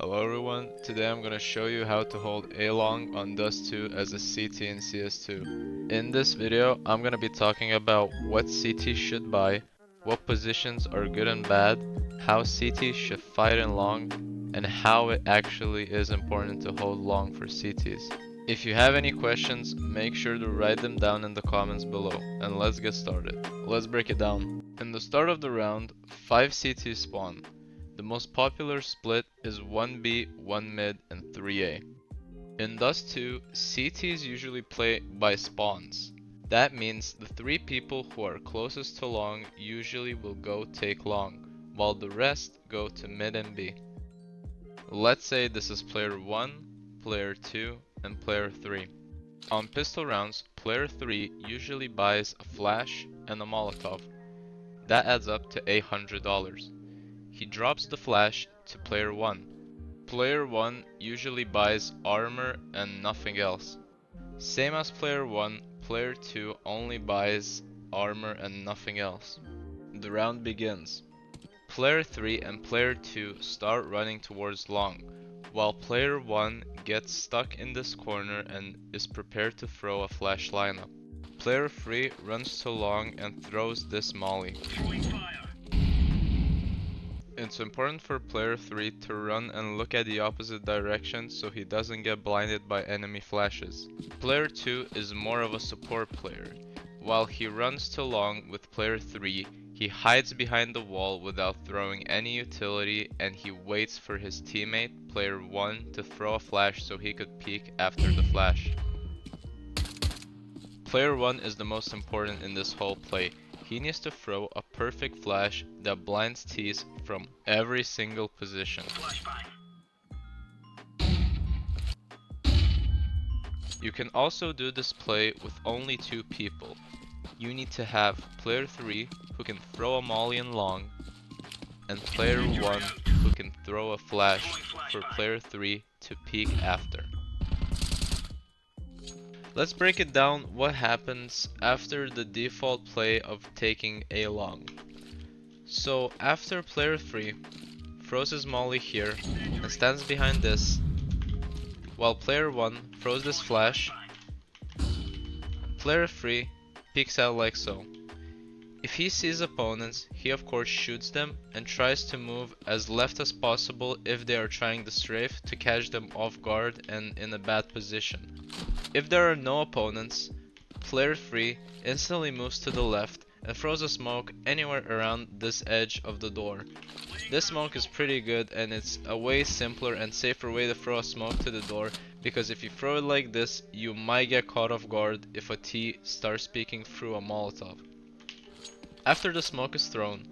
Hello everyone, today I'm gonna show you how to hold A long on Dust 2 as a CT in CS2. In this video, I'm gonna be talking about what CT should buy, what positions are good and bad, how CT should fight in long, and how it actually is important to hold long for CTs. If you have any questions, make sure to write them down in the comments below, and let's get started. Let's break it down. In the start of the round, 5 CTs spawn. The most popular split is 1B, 1 mid, and 3A. In Dust 2, CTs usually play by spawns. That means the 3 people who are closest to long usually will go take long, while the rest go to mid and B. Let's say this is player 1, player 2, and player 3. On pistol rounds, player 3 usually buys a flash and a Molotov. That adds up to $800. He drops the flash to player 1. Player 1 usually buys armor and nothing else. Same as player 1, player 2 only buys armor and nothing else. The round begins. Player 3 and player 2 start running towards long, while player 1 gets stuck in this corner and is prepared to throw a flash lineup. Player 3 runs to long and throws this molly. It's important for player 3 to run and look at the opposite direction so he doesn't get blinded by enemy flashes. Player 2 is more of a support player. While he runs to long with player 3, he hides behind the wall without throwing any utility, and he waits for his teammate, player 1, to throw a flash so he could peek after the flash. Player 1 is the most important in this whole play. He needs to throw a perfect flash that blinds T's from every single position. You can also do this play with only 2 people. You need to have player 3 who can throw a molly in long, and player 1 who can throw a flash for player 3 to peek after. Let's break it down what happens after the default play of taking A long. So after player 3 throws his molly here and stands behind this, while player 1 throws this flash, player 3 peeks out like so. If he sees opponents, he of course shoots them and tries to move as left as possible if they are trying the strafe to catch them off guard and in a bad position. If there are no opponents, player 3 instantly moves to the left and throws a smoke anywhere around this edge of the door. This smoke is pretty good, and it's a way simpler and safer way to throw a smoke to the door, because if you throw it like this, you might get caught off guard if a T starts peeking through a Molotov. After the smoke is thrown,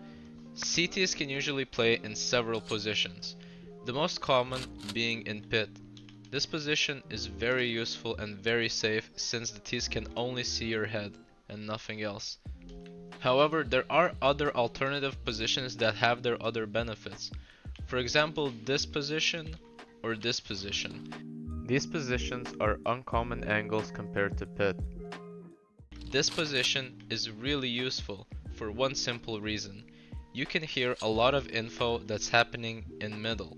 CTs can usually play in several positions, the most common being in pit. This position is very useful and very safe since the T's can only see your head and nothing else. However, there are other alternative positions that have their other benefits. For example, this position or this position. These positions are uncommon angles compared to pit. This position is really useful for one simple reason. You can hear a lot of info that's happening in middle.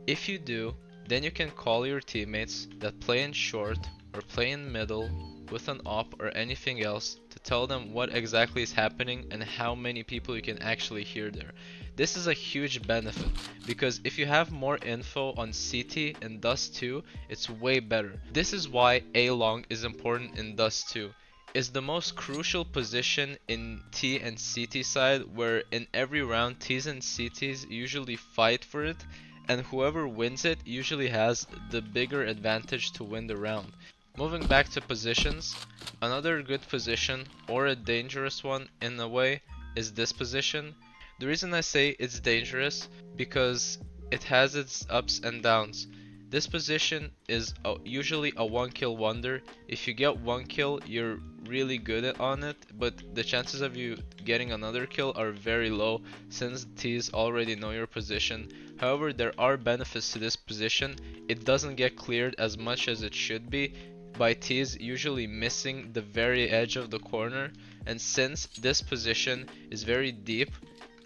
If you do, then you can call your teammates that play in short or play in middle with an op or anything else to tell them what exactly is happening and how many people you can actually hear there. This is a huge benefit because if you have more info on CT and Dust 2, it's way better. This is why A long is important in Dust 2. It's the most crucial position in T and CT side, where in every round T's and CTs usually fight for it, and whoever wins it usually has the bigger advantage to win the round. Moving back to positions, another good position, or a dangerous one in a way, is this position. The reason I say it's dangerous because it has its ups and downs. This position is usually a 1 kill wonder. If you get 1 kill, you're really good on it, but the chances of you getting another kill are very low since T's already know your position. However, there are benefits to this position. It doesn't get cleared as much as it should be by T's usually missing the very edge of the corner, and since this position is very deep,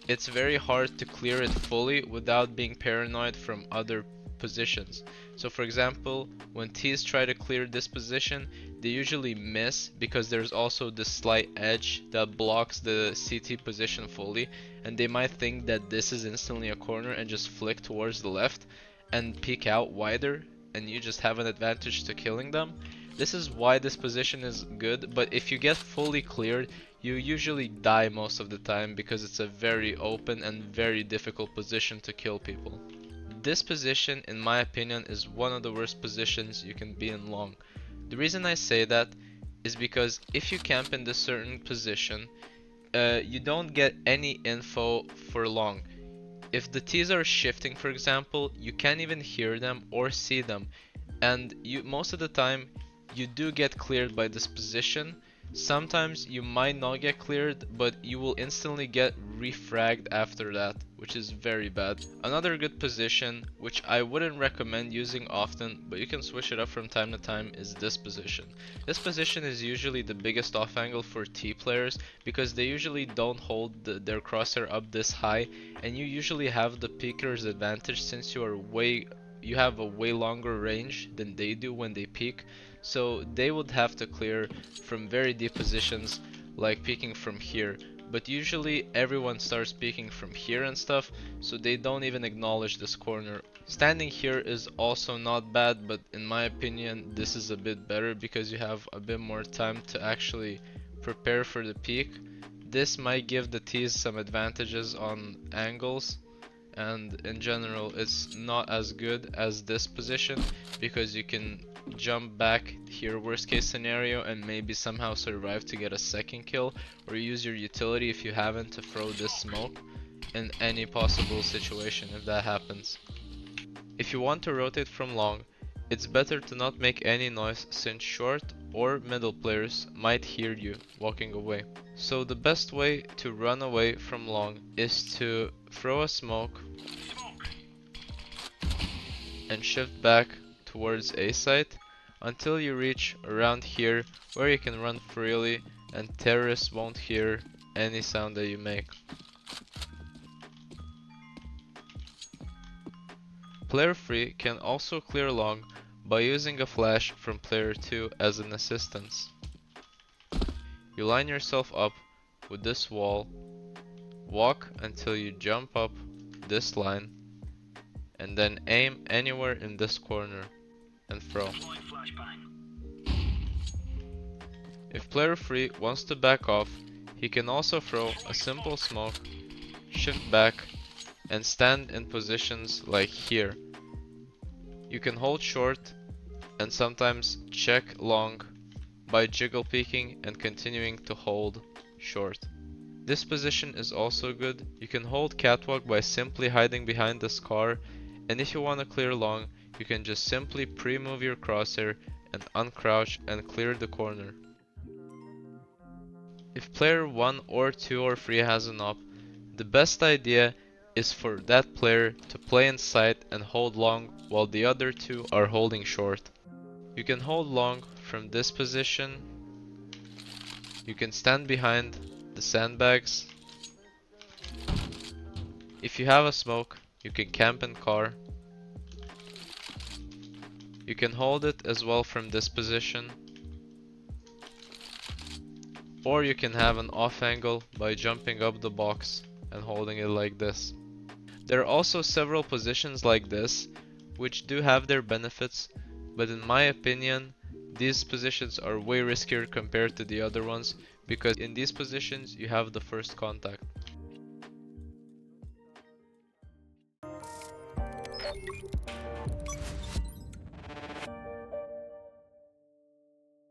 it's very hard to clear it fully without being paranoid from other positions. So for example, when T's try to clear this position, they usually miss because there's also this slight edge that blocks the CT position fully, and they might think that this is instantly a corner and just flick towards the left and peek out wider, and you just have an advantage to killing them. This is why this position is good, but if you get fully cleared, you usually die most of the time because it's a very open and very difficult position to kill people. This position, in my opinion, is one of the worst positions you can be in long. The reason I say that is because if you camp in this certain position, you don't get any info for long. If the T's are shifting, for example, you can't even hear them or see them, and you most of the time you do get cleared by this position. Sometimes you might not get cleared, but you will instantly get refragged after that, which is very bad. Another good position, which I wouldn't recommend using often, but you can switch it up from time to time, is this position. This position is usually the biggest off angle for T players because they usually don't hold their crosshair up this high, and you usually have the peeker's advantage since you have a way longer range than they do when they peek. So they would have to clear from very deep positions, like peeking from here. But usually everyone starts peeking from here and stuff, so they don't even acknowledge this corner. Standing here is also not bad, but in my opinion this is a bit better because you have a bit more time to actually prepare for the peek. This might give the T's some advantages on angles, and in general it's not as good as this position because you can jump back here worst case scenario and maybe somehow survive to get a second kill, or use your utility if you haven't to throw this smoke in any possible situation if that happens. If you want to rotate from long, it's better to not make any noise since short or middle players might hear you walking away. So the best way to run away from long is to throw a smoke and shift back towards A site until you reach around here where you can run freely and terrorists won't hear any sound that you make. Player 3 can also clear long by using a flash from player 2 as an assistance. You line yourself up with this wall, walk until you jump up this line, and then aim anywhere in this corner and throw. If player 3 wants to back off, he can also throw a simple smoke, shift back, and stand in positions like here. You can hold short and sometimes check long by jiggle peeking and continuing to hold short. This position is also good. You can hold catwalk by simply hiding behind this car, and if you want to clear long, you can just simply pre-move your crosshair and uncrouch and clear the corner. If player 1 or 2 or 3 has an op, the best idea is for that player to play in sight and hold long while the other two are holding short. You can hold long from this position. You can stand behind the sandbags. If you have a smoke, you can camp in car. You can hold it as well from this position. Or you can have an off angle by jumping up the box and holding it like this. There are also several positions like this which do have their benefits, but in my opinion these positions are way riskier compared to the other ones because in these positions you have the first contact.